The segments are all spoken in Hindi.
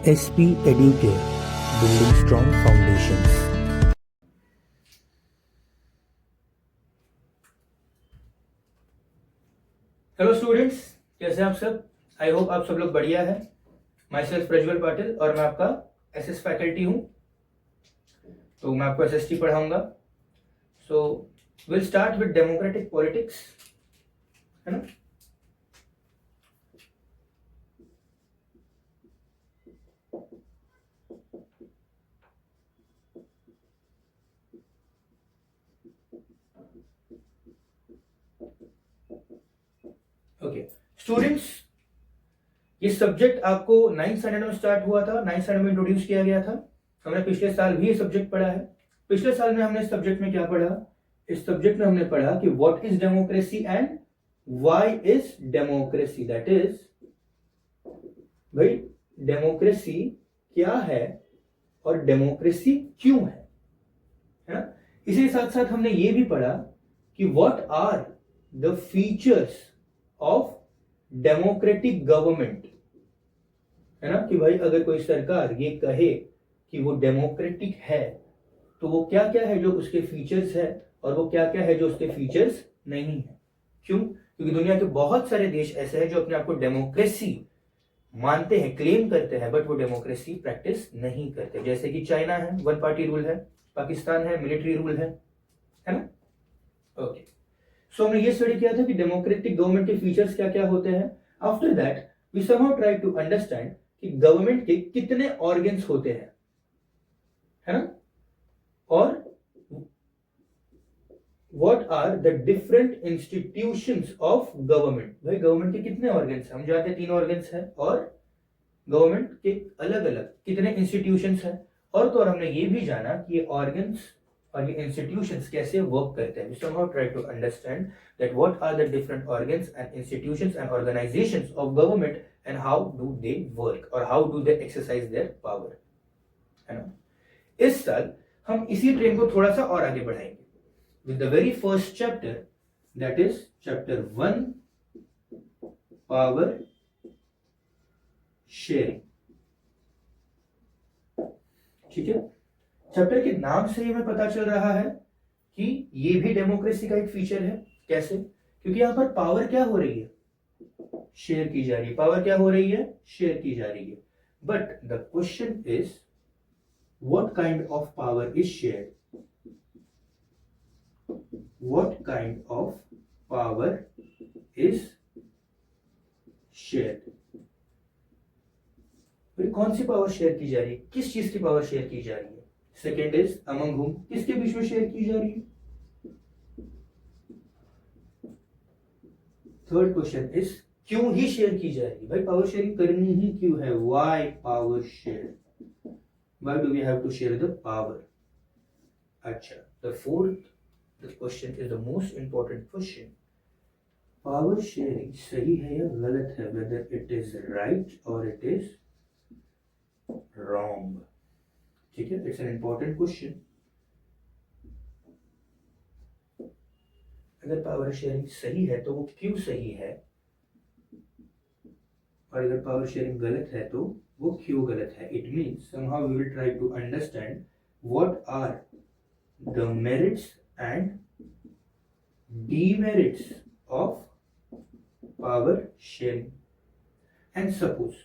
SP Educare, building strong foundations. Hello students, कैसे हैं आप सब। आई होप आप सब लोग बढ़िया है। माई सेल्फ प्रज्वल पाटिल और मैं आपका एसएस फैकल्टी हूं। तो मैं आपको एसएसटी पढ़ाऊंगा। So will start with democratic politics, है ना। ओके स्टूडेंट्स, ये सब्जेक्ट आपको 9th स्टैंडर्ड में स्टार्ट हुआ था, 9th स्टैंडर्ड में इंट्रोड्यूस किया गया था। हमने पिछले साल भी ये सब्जेक्ट पढ़ा है। पिछले साल में हमने इस सब्जेक्ट में क्या पढ़ा? इस सब्जेक्ट में हमने पढ़ा कि what is democracy and why is democracy. That is, भाई डेमोक्रेसी क्या है और डेमोक्रेसी क्यों है ना। इसी साथ साथ हमने ये भी पढ़ा कि what are the features of democratic government, है ना। कि भाई अगर कोई सरकार ये कहे कि वो डेमोक्रेटिक है तो वो क्या क्या है जो उसके फीचर्स है और वो क्या क्या है जो उसके फीचर्स नहीं है। क्यों? क्योंकि दुनिया के बहुत सारे देश ऐसे हैं जो अपने आप को डेमोक्रेसी मानते हैं, क्लेम करते हैं, बट वो डेमोक्रेसी प्रैक्टिस नहीं करते। जैसे कि चाइना है, वन पार्टी रूल है। पाकिस्तान है, मिलिट्री रूल है ना। ओके, सो हमने ये स्टडी किया था कि डेमोक्रेटिक गवर्नमेंट के फीचर्स क्या क्या होते हैं। After that we somehow try to understand कि गवर्नमेंट के कितने ऑर्गन्स होते हैं, है ना, और what are the different institutions of government. भाई गवर्नमेंट के कितने ऑर्गन्स हैं? हम जानते हैं 3 ऑर्गन्स हैं, और गवर्नमेंट के अलग अलग कितने इंस्टीट्यूशंस हैं। और तो और हमने ये भी जाना कि ये ऑर्गन्स और ये इंस्टीट्यूशंस कैसे वर्क करते हैं। We somehow try to understand that what are the different organs and institutions and organisations of government and how do they work और how do they exercise their power, है ना। इस साल हम इसी ट्रेन को थोड़ा सा और आगे बढ़ाएंगे with the very first chapter, that is chapter 1, power sharing। ठीक है, चैप्टर के नाम से ही हमें पता चल रहा है कि ये भी डेमोक्रेसी का एक फीचर है। कैसे? क्योंकि यहां पर पावर क्या हो रही है? शेयर की जा रही है। पावर क्या हो रही है? शेयर की जा रही है। But the question is what kind of power is shared. What kind of power is shared? फिर कौन सी पावर शेयर की जा रही है? किस चीज की पावर शेयर की जा रही है? सेकेंड इज अमंग हुम, किसके बीच में शेयर की जा रही है? थर्ड क्वेश्चन इज क्यों ही शेयर की जा रही है? भाई पावर शेयरिंग करनी ही क्यों है? Why power share, why do we have to share the power. अच्छा, the fourth The question is the most important question. Power sharing सही है या गलत है? Whether it is right or it is wrong. ठीक है, it's an important question. अगर पावर शेयरिंग सही है तो वो क्यों सही है, और अगर पावर शेयरिंग गलत है तो वो क्यों गलत है। It means somehow we will try to understand what are the merits and demerits of power sharing। and suppose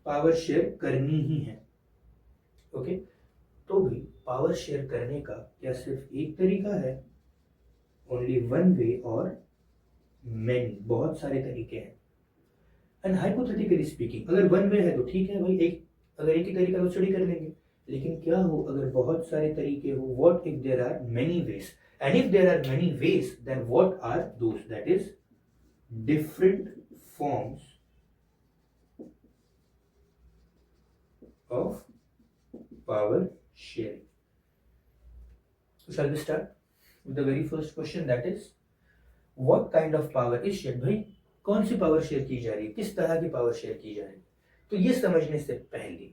power share करनी ही है, ओके, तो भी पावर शेयर करने का क्या सिर्फ एक तरीका है? ओनली वन वे और मेनी, बहुत सारे तरीके हैं। एंड हाइपोथेटिकली स्पीकिंग, अगर वन वे है तो ठीक है भाई, अगर एक ही तरीका तो स्टडी कर लेंगे। लेकिन क्या हो अगर बहुत सारे तरीके हो? What if there are many ways? And if there are many ways, then what are those? That is different forms of power sharing. So shall we start with the very first question, that is what kind of power is shared? भाई कौन सी पावर शेयर की जा रही है? किस तरह की पावर शेयर की जा रही है? तो ये समझने से पहले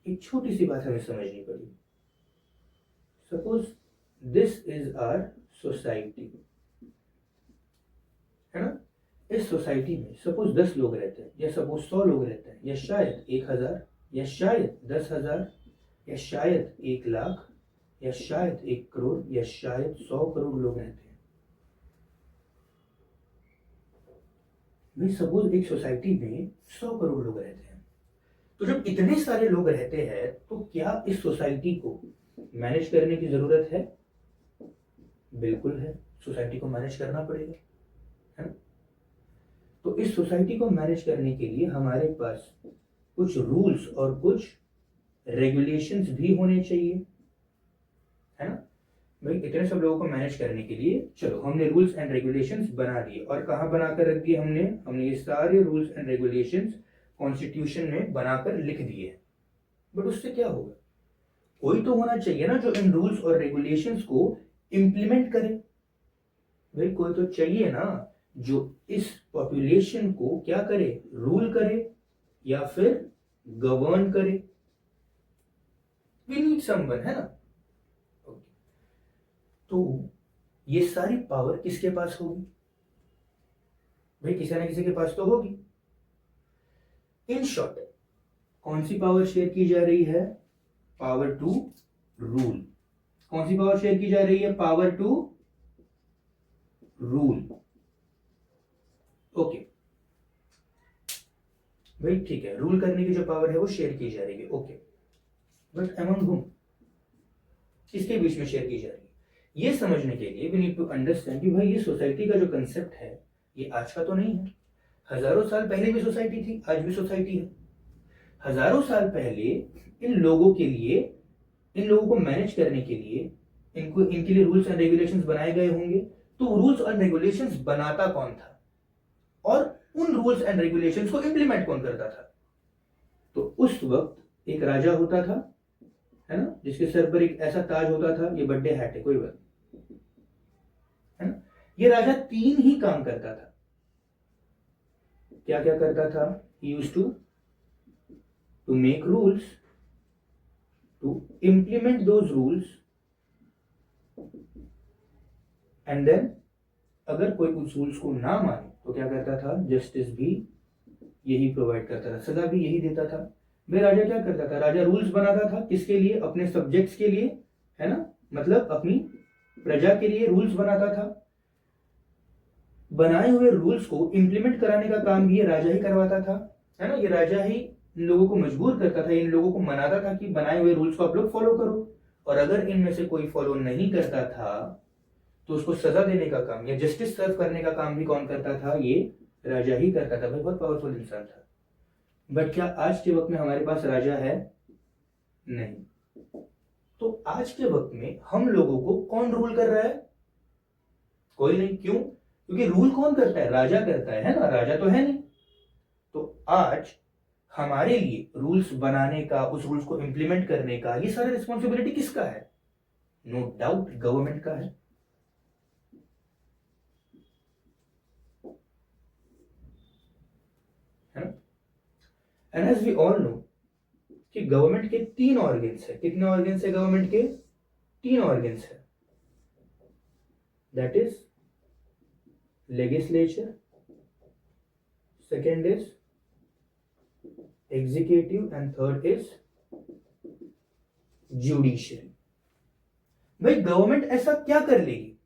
एक छोटी सी बात हमें समझनी पड़ेगी। Suppose this is our society, है ना। इस सोसाइटी में सपोज 10 लोग रहते हैं, या सपोज 100 लोग रहते हैं, या शायद 1000, या शायद 10,000, या शायद 1 लाख, या शायद 1 करोड़, या शायद 100 करोड़ लोग रहते हैं। भाई सपोज एक सोसाइटी में 100 करोड़ लोग रहते हैं, तो जब इतने सारे लोग रहते हैं तो क्या इस सोसाइटी को मैनेज करने की जरूरत है? बिल्कुल है, सोसाइटी को मैनेज करना पड़ेगा, है ना? तो इस सोसाइटी को मैनेज करने के लिए हमारे पास कुछ रूल्स और कुछ रेगुलेशंस भी होने चाहिए, है ना? भाई इतने सब लोगों को मैनेज करने के लिए चलो हमने रूल्स एंड रेगुलेशंस बना दिए, और कहाँ बनाकर रख दिए हमने ये सारे रूल्स एंड रेगुलेशंस कॉन्स्टिट्यूशन में बनाकर लिख दिए। बट उससे क्या होगा? कोई तो होना चाहिए ना जो इन रूल्स और रेगुलेशंस को इम्प्लीमेंट करे। भाई कोई तो चाहिए ना जो इस पॉपुलेशन को क्या करे, रूल करे या फिर गवर्न करे। वी नीड समवन, है ना? तो ये सारी पावर किसके पास होगी? भाई किसी ना किसी के पास तो होगी। इन शॉर्ट कौन सी पावर शेयर की जा रही है? Power to rule. कौन सी पावर शेयर की जा रही है? Power to rule. ओके भाई ठीक है, रूल करने की जो पावर है वो शेयर की जा रही है। ओके, बट अमंग हुम? किसके बीच में शेयर की जा रही है? ये समझने के लिए वी नीड टू अंडरस्टैंड कि भाई ये सोसाइटी का जो कंसेप्ट है ये आज का तो नहीं है। हजारों साल पहले भी सोसाइटी थी, आज भी सोसाइटी है। हजारों साल पहले इन लोगों के लिए, इन लोगों को मैनेज करने के लिए इनके लिए रूल्स एंड रेगुलेशंस बनाए गए होंगे। तो रूल्स एंड रेगुलेशंस बनाता कौन था और उन रूल्स एंड रेगुलेशंस को इंप्लीमेंट कौन करता था? तो उस वक्त एक राजा होता था, है ना, जिसके सर पर एक ऐसा ताज होता था, ये बर्थडे हैट है, कोई बात, है ना? ये राजा 3 ही काम करता था। क्या क्या करता था? He used to make rules, to implement those rules, and then अगर कोई उस रूल्स को ना माने तो क्या करता था? जस्टिस भी यही प्रोवाइड करता था, सजा भी यही देता था। वे राजा क्या करता था? राजा रूल्स बनाता था, किसके लिए? अपने सब्जेक्ट्स के लिए, है ना, मतलब अपनी प्रजा के लिए रूल्स बनाता था। बनाए हुए रूल्स को इंप्लीमेंट कराने का काम भी ये राजा ही करवाता था, है ना? ये राजा ही इन लोगों को मजबूर करता था, इन लोगों को मनाता था कि बनाए हुए रूल्स को आप लोग फॉलो करो, और अगर इनमें से कोई फॉलो नहीं करता था तो उसको सजा देने का काम या जस्टिस सर्व करने का काम भी कौन करता था? ये राजा ही करता था। भाई बहुत पावरफुल इंसान था। बट क्या आज के वक्त में हमारे पास राजा है? नहीं। तो आज के वक्त में हम लोगों को कौन रूल कर रहा है? कोई नहीं। क्यों? क्योंकि रूल कौन करता है? राजा करता है ना? राजा तो है नहीं। तो आज हमारे लिए रूल्स बनाने का, उस रूल्स को इंप्लीमेंट करने का, ये सारा रिस्पॉन्सिबिलिटी किसका है? नो डाउट गवर्नमेंट का है ना? And as we all know कि गवर्नमेंट के 3 ऑर्गन्स है। कितने ऑर्गन्स है गवर्नमेंट के? 3 ऑर्गन्स है। That is legislature, second is executive, and third is judiciary. भाई गवर्नमेंट ऐसा क्या कर लेगी?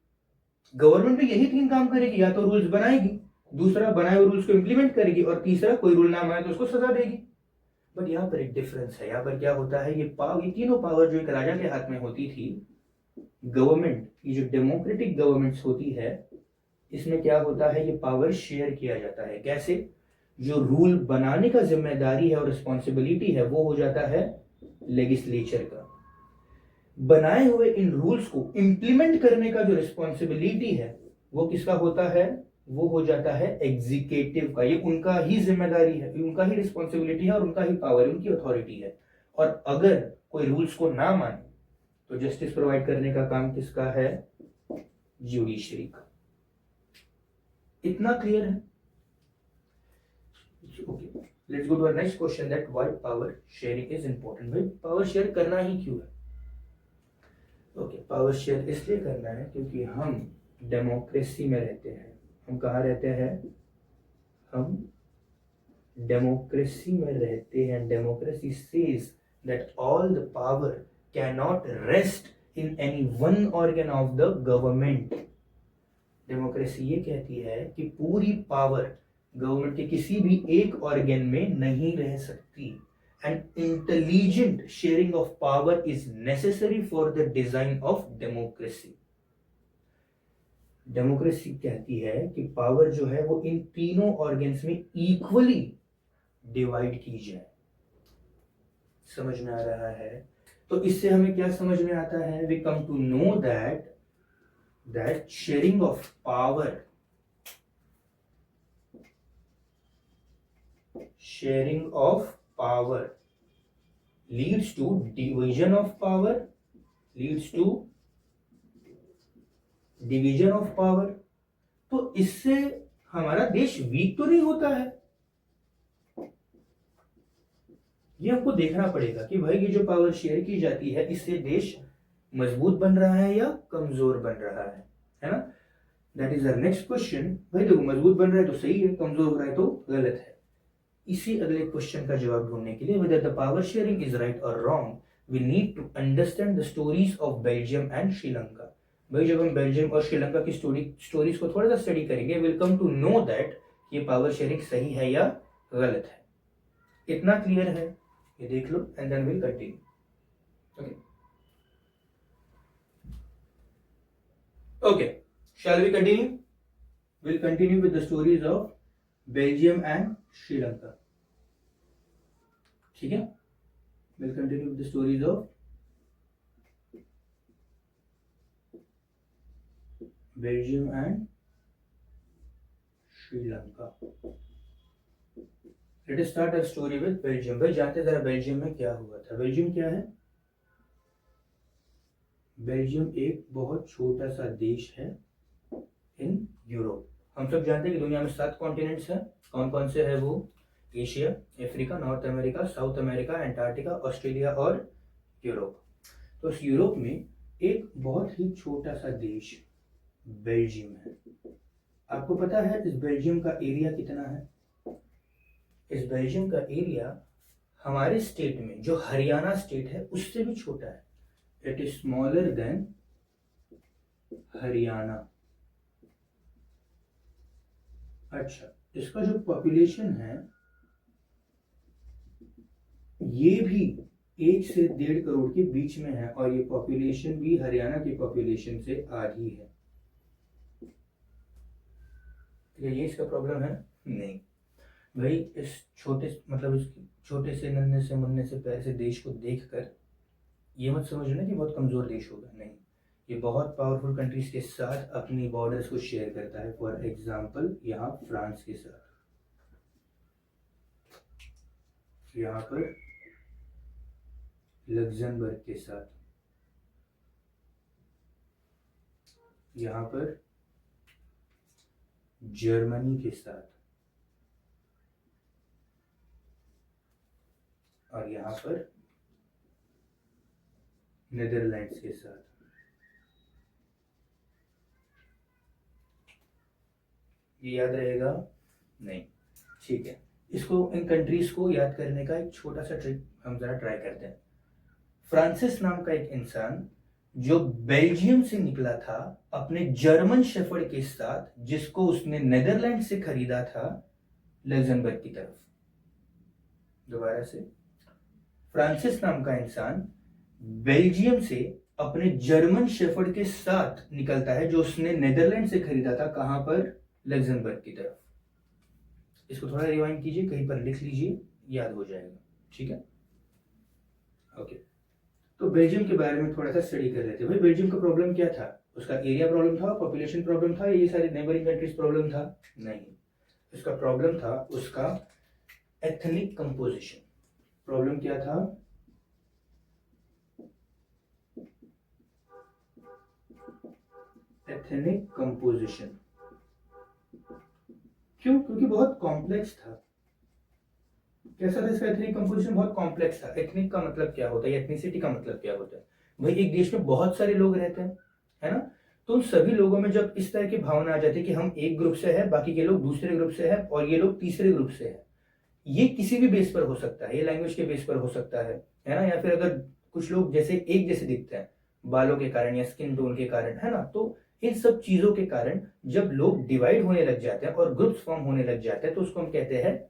गवर्नमेंट भी यही 3 काम करेगी, या तो रूल्स बनाएगी, दूसरा बनाए हुए रूल्स को इंप्लीमेंट करेगी, और तीसरा कोई रूल ना माने तो उसको सजा देगी। बट यहां पर एक डिफरेंस है। यहां पर क्या होता है? ये तीनों पावर जो एक राजा के हाथ में होती थी, गवर्नमेंट, ये जो डेमोक्रेटिक गवर्नमेंट्स होती है, इसमें क्या होता है? ये पावर शेयर किया जाता है। कैसे? जो रूल बनाने का जिम्मेदारी है और रिस्पॉन्सिबिलिटी है वो हो जाता है लेजिस्लेचर का। बनाए हुए इन रूल्स को इंप्लीमेंट करने का जो रिस्पॉन्सिबिलिटी है वो किसका होता है? वो हो जाता है एग्जीक्यूटिव का। ये उनका ही जिम्मेदारी है, उनका ही रिस्पॉन्सिबिलिटी है, और उनका ही पावर, उनकी अथॉरिटी है। और अगर कोई रूल्स को ना माने तो जस्टिस प्रोवाइड करने का काम किसका है? जुडिशरी का। इतना क्लियर है? Okay, let's go to our next question, that why power sharing is important. भाई पावर शेयर करना ही क्यों है? ओके, पावर शेयर इसलिए करना है क्योंकि हम डेमोक्रेसी में रहते हैं। हम कहाँ रहते हैं? हम डेमोक्रेसी में रहते हैं. Democracy says that all the power can not rest in any one organ of the government. Democracy ये कहती है कि पूरी पावर गवर्नमेंट के किसी भी एक ऑर्गन में नहीं रह सकती. And intelligent sharing of power is necessary for the design of democracy. Democracy कहती है कि पावर जो है वो इन तीनों ऑर्गन्स में इक्वली डिवाइड की जाए. समझ में आ रहा है? तो इससे हमें क्या समझ में आता है? We come to know that sharing of power leads to division of power. तो इससे हमारा देश वीक तो नहीं होता है. ये हमको देखना पड़ेगा कि भाई ये जो पावर शेयर की जाती है इससे देश मजबूत बन रहा है या कमजोर बन रहा है ना? That is our next question. भाई देखो, मजबूत बन रहा है तो सही है, कमजोर हो रहा है तो गलत है. इसी अगले क्वेश्चन का जवाब ढूंढने के लिए whether the power sharing is right or wrong, we need to understand the stories of Belgium and Sri Lanka. भाई जब हम बेल्जियम और श्रीलंका की स्टोरीज को थोड़ा सा स्टडी करेंगे, will come to know that ये पावर शेयरिंग सही है या गलत है. इतना क्लियर है? ये देख लो and then will continue. Okay, shall we continue? We'll continue with the stories of Belgium and Sri Lanka. ठीक है, we'll continue with the stories of Belgium and Sri Lanka. Let us start our story with Belgium. भाई जानते जरा बेल्जियम में क्या हुआ था. बेल्जियम क्या है? बेल्जियम एक बहुत छोटा सा देश है इन यूरोप. हम सब जानते हैं कि दुनिया में 7 कॉन्टिनेंट्स हैं. कौन कौन से है वो? Asia, Africa, north America, south America, Antarctica, Australia और यूरोप. तो इस यूरोप में एक बहुत ही छोटा सा देश बेल्जियम है. आपको पता है इस बेल्जियम का एरिया कितना है? इस बेल्जियम का एरिया हमारे स्टेट में जो हरियाणा स्टेट है उससे भी छोटा है. It is smaller than Haryana. अच्छा, इसका जो पॉपुलेशन है ये भी 1 से 1.5 करोड़ के बीच में है और ये पॉपुलेशन भी हरियाणा की पॉपुलेशन से आधी है. ये इसका प्रॉब्लम है? नहीं भाई. इस छोटे से नन्हे से मुन्ने से पैर से देश को देखकर ये मत समझो ना कि बहुत कमजोर देश होगा. नहीं, ये बहुत पावरफुल कंट्रीज के साथ अपनी बॉर्डर्स को शेयर करता है. फॉर एग्जांपल यहाँ फ्रांस के साथ, यहाँ पर लग्जमबर्ग के साथ, यहाँ पर जर्मनी के साथ और यहाँ पर नीदरलैंड्स के साथ. ये याद रहेगा? नहीं. ठीक है, इसको इन कंट्रीज को याद करने का एक छोटा सा ट्रिक हम जरा ट्राई करते हैं. फ्रांसिस नाम का एक इंसान जो बेल्जियम से निकला था अपने जर्मन शेफर्ड के साथ, जिसको उसने नीदरलैंड से खरीदा था लग्जमबर्ग की तरफ. दोबारा से, फ्रांसिस नाम का इंसान बेल्जियम से अपने जर्मन शेफर्ड के साथ निकलता है जो उसने नीदरलैंड से खरीदा था. कहां पर? लग्जमबर्ग की तरफ. इसको थोड़ा रिवाइंड कीजिए, कहीं पर लिख लीजिए, याद हो जाएगा. ठीक है, ओके. तो बेल्जियम के बारे में थोड़ा सा स्टडी कर लेते हैं. भाई बेल्जियम का प्रॉब्लम क्या था? उसका एरिया प्रॉब्लम था, पॉपुलेशन प्रॉब्लम था, ये सारे नेबरिंग कंट्रीज प्रॉब्लम था? नहीं, इसका प्रॉब्लम था उसका एथनिक कंपोजिशन. प्रॉब्लम क्या था? Ethnic composition. क्यों? क्योंकि बहुत कॉम्प्लेक्स था. कैसा था इसका एथनिक कंपोजिशन? बहुत कॉम्प्लेक्स था. एथनिक का मतलब क्या होता है? एथनिसिटी का मतलब क्या होता है? भाई एक देश में बहुत सारे लोग रहते हैं, है ना? तो उन सभी लोगों में जब इस तरह की भावना आ जाती है कि हम एक ग्रुप से है, बाकी के लोग दूसरे ग्रुप से है और ये लोग तीसरे ग्रुप से है, ये किसी भी बेस पर हो सकता है, ये लैंग्वेज के बेस पर हो सकता है ना, या फिर अगर कुछ लोग जैसे एक जैसे दिखते हैं बालों के कारण या स्किन टोन के कारण, है ना, तो इन सब चीजों के कारण जब लोग डिवाइड होने लग जाते हैं और ग्रुप्स फॉर्म होने लग जाते हैं तो उसको हम कहते हैं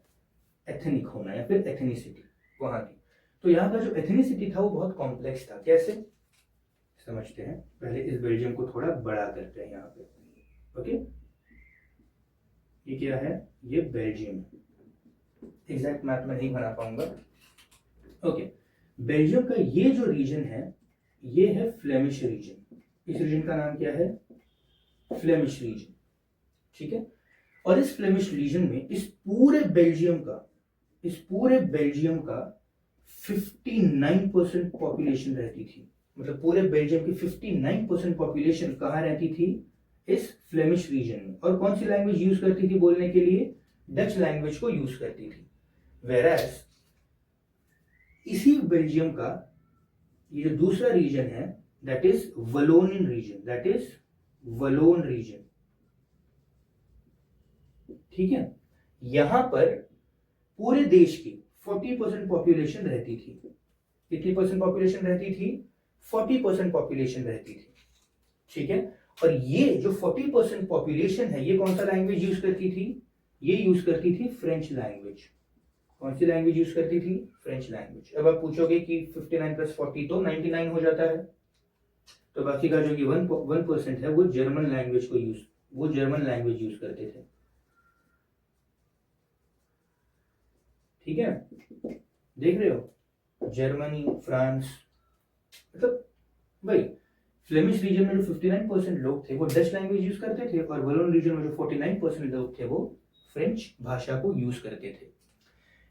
एथनिक होना या फिर एथनिसिटी वहां की। तो यहाँ का जो एथनिसिटी था वो बहुत कॉम्प्लेक्स था। कैसे समझते हैं, पहले इस बेल्जियम को थोड़ा बड़ा करते हैं यहाँ पे। ओके, ये क्या है, ये बेल्जियम है, एग्जैक्ट मैप में नहीं बना पाऊंगा। ओके, बेल्जियम का ये जो रीजन है ये है फ्लेमिश रीजन। इस रीजन का नाम क्या है, फ्लेमिश रीजन, ठीक है। और इस फ्लेमिश रीजन में इस पूरे बेल्जियम का 59% पॉपुलेशन रहती थी। मतलब पूरे बेल्जियम की 59% पॉपुलेशन कहाँ रहती थी, इस फ्लेमिश रीजन में। और कौन सी लैंग्वेज यूज करती थी बोलने के लिए, डच लैंग्वेज को यूज करती थी। वेरास इसी बेल्जियम का ये जो दूसरा रीजन है that is Wallonian region, that is Walloon region, ठीक है। यहां पर पूरे देश की 40% पॉपुलेशन रहती थी। कितनी परसेंट पॉपुलेशन रहती थी, 40% पॉपुलेशन रहती थी, ठीक है। और ये जो 40% पॉपुलेशन है ये कौन सा लैंग्वेज यूज करती थी, ये यूज करती थी फ्रेंच लैंग्वेज। कौन सी लैंग्वेज यूज करती थी, फ्रेंच लैंग्वेज। अब आप पूछोगे कि 59 + 40 तो 99 हो जाता है, तो बाकी का जो कि 1% है वो जर्मन लैंग्वेज यूज करते थे, ठीक है। देख रहे हो, जर्मनी, फ्रांस, मतलब भाई फ्लेमिश रीजन में जो 59% लोग थे वो डच लैंग्वेज यूज करते थे और वलोन रीजन में जो 49% लोग थे वो फ्रेंच भाषा को यूज करते थे।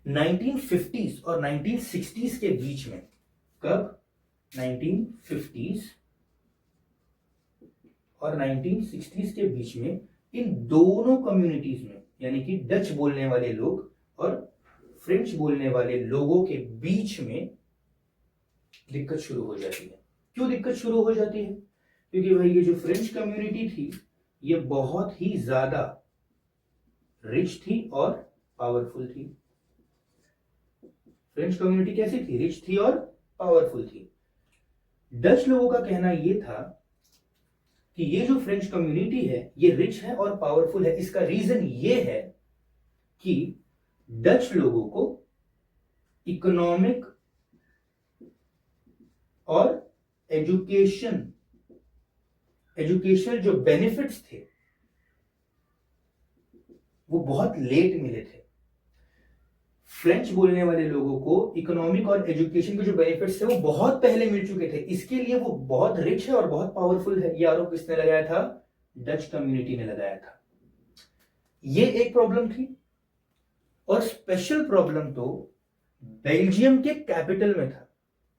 1950s और 1960s के बीच में, कब, 1950s और 1960s के बीच में इन दोनों कम्युनिटीज में, यानी कि डच बोलने वाले लोग और फ्रेंच बोलने वाले लोगों के बीच में दिक्कत शुरू हो जाती है। क्यों दिक्कत शुरू हो जाती है, क्योंकि भाई ये जो फ्रेंच कम्युनिटी थी ये बहुत ही ज्यादा रिच थी और पावरफुल थी। फ्रेंच कम्युनिटी कैसी थी, रिच थी और पावरफुल थी। डच लोगों का कहना यह था कि ये जो फ्रेंच कम्युनिटी है ये रिच है और पावरफुल है। इसका रीजन ये है कि डच लोगों को इकोनॉमिक और एजुकेशनल जो बेनिफिट्स थे वो बहुत लेट मिले थे। फ्रेंच बोलने वाले लोगों को इकोनॉमिक और एजुकेशन के जो बेनिफिट्स थे वो बहुत पहले मिल चुके थे, इसके लिए वो बहुत रिच है और बहुत पावरफुल है। ये आरोप किसने लगाया था, डच कम्युनिटी ने लगाया था। ये एक प्रॉब्लम थी। और स्पेशल प्रॉब्लम तो बेल्जियम के कैपिटल में था।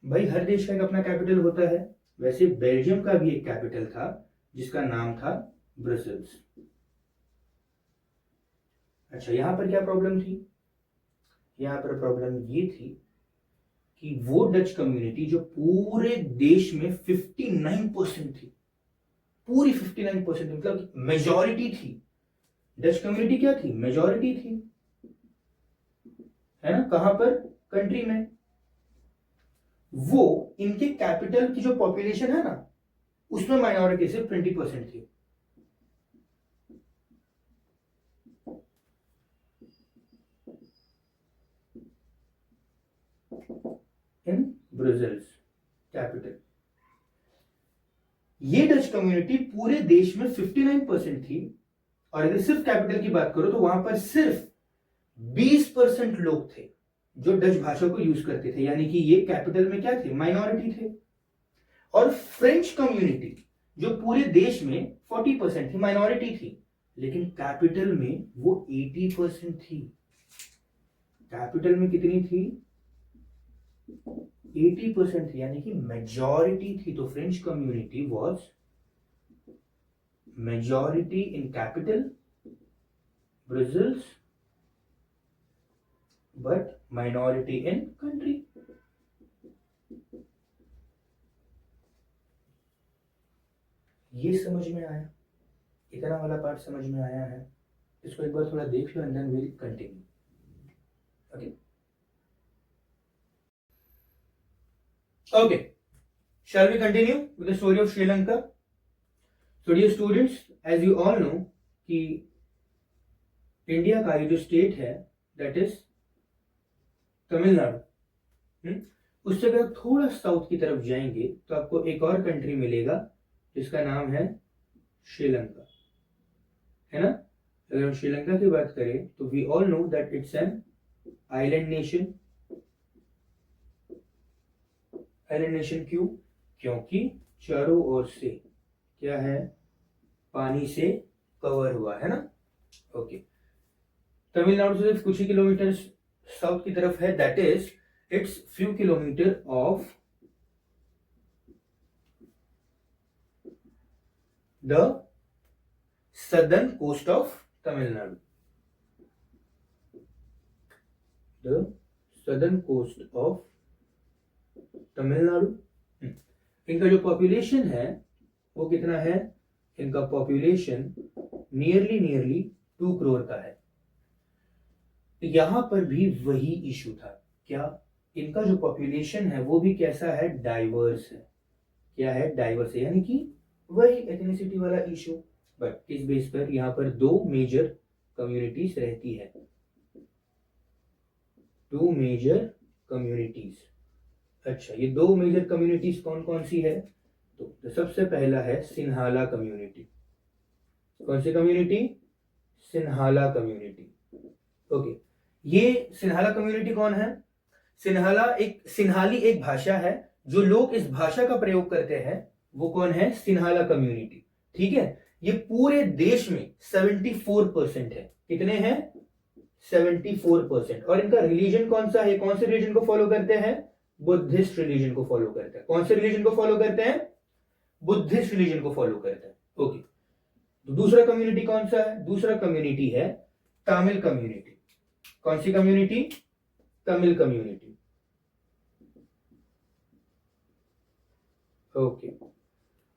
भाई हर देश का एक अपना कैपिटल होता है, वैसे बेल्जियम का भी एक कैपिटल था जिसका नाम था ब्रसेल्स। अच्छा, यहां पर क्या प्रॉब्लम थी, यहां पर प्रॉब्लम ये थी कि वो डच कम्युनिटी जो पूरे देश में 59% थी, पूरी 59% मतलब मेजॉरिटी थी। डच कम्युनिटी क्या थी, मेजॉरिटी थी, है ना, कहां पर, कंट्री में। वो इनके कैपिटल की जो पॉपुलेशन है ना उसमें माइनॉरिटी सिर्फ 20% थी। इन ब्रसेल्स कैपिटल। ये डच कम्युनिटी पूरे देश में 59% थी और अगर सिर्फ कैपिटल की बात करो तो वहां पर सिर्फ 20% लोग थे जो डच भाषा को यूज करते थे, यानी कि ये कैपिटल में क्या थे, माइनॉरिटी थे। और फ्रेंच कम्युनिटी जो पूरे देश में 40% थी, माइनॉरिटी थी, लेकिन कैपिटल में वो 80% थी। कैपिटल में कितनी थी, 80% थी, यानी कि मेजॉरिटी थी। तो French community was majority in capital Brussels but minority in country. ये समझ में आया? इतना वाला पार्ट समझ में आया है? इसको एक बार थोड़ा देख लो and then will continue. Okay. Okay. Shall we continue with the story of Sri Lanka? So dear students, as you all know कि इंडिया का ये जो स्टेट है दैट इज तमिलनाडु. उससे अगर आप थोड़ा साउथ की तरफ जाएंगे तो आपको एक और कंट्री मिलेगा जिसका नाम है श्रीलंका, है ना. अगर हम श्रीलंका की बात करें तो we all know that it's an island nation. Island nation क्यों? क्योंकि चारों ओर से क्या है, पानी से कवर हुआ है ना. ओके. तमिलनाडु से सिर्फ कुछ ही किलोमीटर साउथ की तरफ है, that is it's few kilometer off the southern coast of Tamil Nadu. The southern coast of Tamil Nadu. इनका जो पॉपुलेशन है वो कितना है? इनका पॉपुलेशन नियरली 2 करोड़ का है. यहां पर भी वही इशू था. क्या? इनका जो पॉपुलेशन है वो भी कैसा है? डाइवर्स है. क्या है? डाइवर्स है, यानी कि वही एथनिसिटी वाला इशू. बट इस बेस पर यहां पर 2 मेजर कम्युनिटीज रहती है. 2 मेजर कम्युनिटीज. अच्छा, ये 2 मेजर कम्युनिटीज कौन कौन सी है? तो सबसे पहला है सिन्हाला कम्युनिटी. कौन सी कम्युनिटी? सिन्हाला कम्युनिटी. ओके. ये सिन्हाला कम्युनिटी कौन है? सिन्हाली एक भाषा है. जो लोग इस भाषा का प्रयोग करते हैं वो कौन है? सिन्हाला कम्युनिटी. ठीक है. ये पूरे देश में 74% है. कितने हैं? 74%. और इनका रिलीजन कौन सा है? कौन से रिलीजन को फॉलो करते हैं? बुद्धिस्ट रिलीजन को फॉलो करते हैं. कौन से रिलीजन को फॉलो करते हैं? बुद्धिस्ट रिलीजन को फॉलो करते हैं. ओके. तो दूसरा कम्युनिटी कौन सा है? दूसरा कम्युनिटी है तमिल कम्युनिटी. कौन सी कम्युनिटी? तमिल कम्युनिटी. ओके.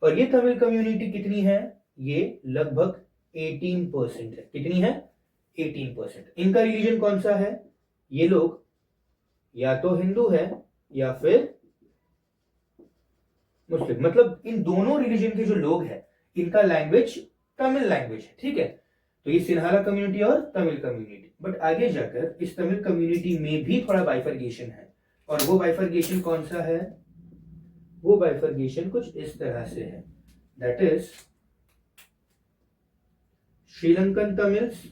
और ये तमिल कम्युनिटी कितनी है? ये लगभग 18% है. कितनी है? 18%. इनका रिलीजन कौन सा है? ये लोग या तो हिंदू है या फिर मुस्लिम. मतलब इन दोनों रिलीजन के जो लोग हैं इनका लैंग्वेज तमिल लैंग्वेज है. ठीक है. तो ये सिन्हाला कम्युनिटी और तमिल कम्युनिटी. बट आगे जाकर इस तमिल कम्युनिटी में भी थोड़ा बाइफर्गेशन है. और वो बाइफर्गेशन कौन सा है? वो बाइफर्गेशन कुछ इस तरह से है. That is Sri Lankan Tamils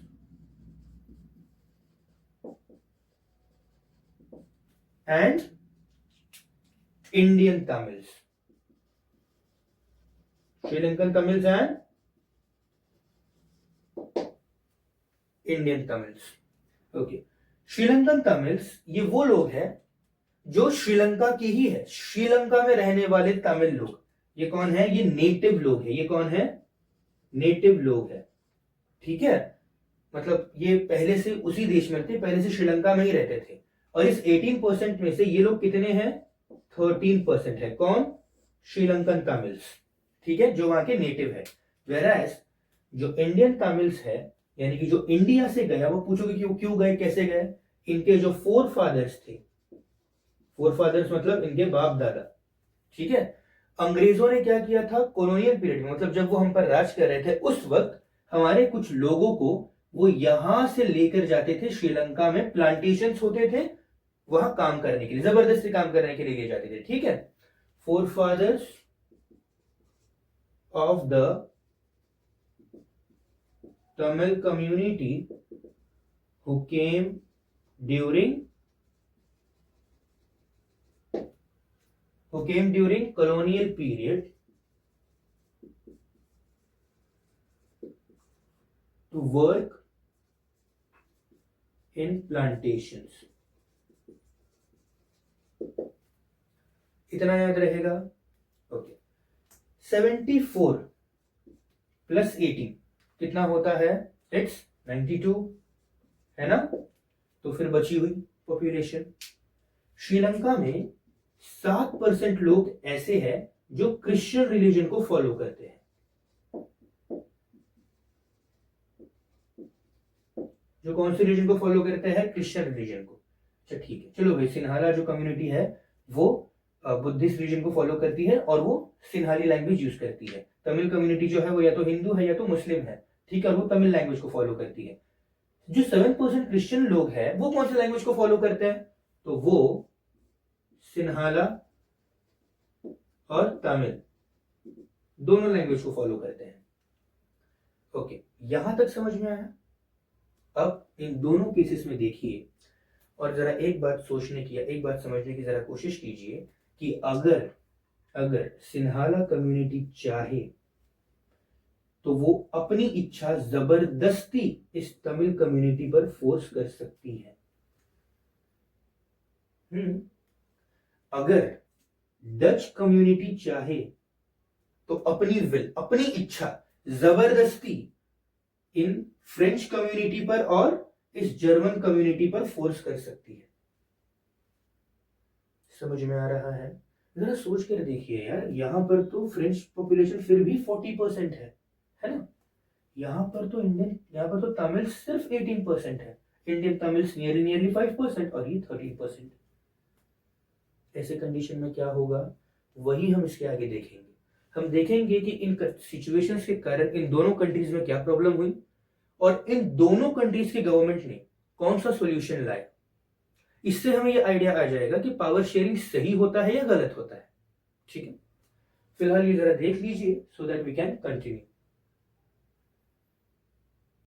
and Indian Tamils. Sri Lankan Tamils and Indian Tamils. Okay. Sri Lankan Tamils ये वो लोग हैं जो श्रीलंका के ही है. श्रीलंका में रहने वाले तमिल लोग. ये कौन है? ये नेटिव लोग है. ये कौन है? नेटिव लोग है. ठीक है. मतलब ये पहले से उसी देश में रहते, पहले से श्रीलंका में ही रहते थे. और इस 18% में से ये लोग कितने हैं? 13% है. कौन? श्रीलंकन तमिल्स. ठीक है, जो वहां के नेटिव है. वेराज जो इंडियन तमिल्स है, यानी कि जो इंडिया से गया, वो पूछोगे क्यों गए, कैसे गए? इनके जो फोर फादर्स थे, फोर फादर्स मतलब इनके बाप दादा. ठीक है. अंग्रेजों ने क्या किया था कॉलोनियल पीरियड में, मतलब जब वो हम पर राज कर रहे थे उस वक्त हमारे कुछ लोगों को वो यहां से लेकर जाते थे. श्रीलंका में प्लांटेशंस होते थे, वहां काम करने के लिए, जबरदस्ती काम करने के लिए ले जाते थे. ठीक है. Forefathers of the Tamil community who came during colonial period to work in plantations. इतना याद रहेगा. ओके. 74 प्लस 18 कितना होता है? इट्स 92, है ना. तो फिर बची हुई पॉपुलेशन. श्रीलंका में 7% लोग ऐसे हैं जो क्रिश्चियन रिलीजन को फॉलो करते हैं. जो कौन से रिलीजन को फॉलो करते हैं? क्रिश्चियन रिलीजन को। अच्छा ठीक है, चलो भाई, सिन्हाला जो कम्युनिटी है वो बुद्धिस्ट रिलीजन को फॉलो करती है और वो सिन्हाली लैंग्वेज यूज करती है। तमिल कम्युनिटी जो है वो या तो हिंदू है या तो मुस्लिम है, ठीक है, और वो तमिल लैंग्वेज को फॉलो करती है। जो 7% क्रिश्चियन लोग हैं वो कौन सी लैंग्वेज को फॉलो करते हैं? तो वो सिन्हाला और तमिल दोनों लैंग्वेज को फॉलो करते हैं। ओके, यहां तक समझ में आया? अब इन दोनों केसेस में देखिए और जरा एक बात सोचने की या एक बात समझने की जरा कोशिश कीजिए कि अगर सिन्हाला कम्युनिटी चाहे तो वो अपनी इच्छा जबरदस्ती इस तमिल कम्युनिटी पर फोर्स कर सकती है। अगर डच कम्युनिटी चाहे तो अपनी विल, अपनी इच्छा जबरदस्ती इन फ्रेंच कम्युनिटी पर और इस जर्मन कम्युनिटी पर फोर्स कर सकती है। समझ में आ रहा है? जरा सोच कर देखिए यार, यहां पर तो फ्रेंच पॉपुलेशन फिर भी 40% है ना? यहां पर तो तमिल सिर्फ 18% है। इंडियन तमिल्स नियरली 5% और ये 13%। ऐसे कंडीशन में क्या होगा, वही हम इसके आगे देखेंगे। हम देखेंगे कि इन सिचुएशंस के कारण इन दोनों कंट्रीज में क्या प्रॉब्लम हुई और इन दोनों कंट्रीज के गवर्नमेंट ने कौन सा सॉल्यूशन लाया। इससे हमें ये आइडिया आ जाएगा कि पावर शेयरिंग सही होता है या गलत होता है। ठीक है, फिलहाल ये जरा देख लीजिए so that we can continue.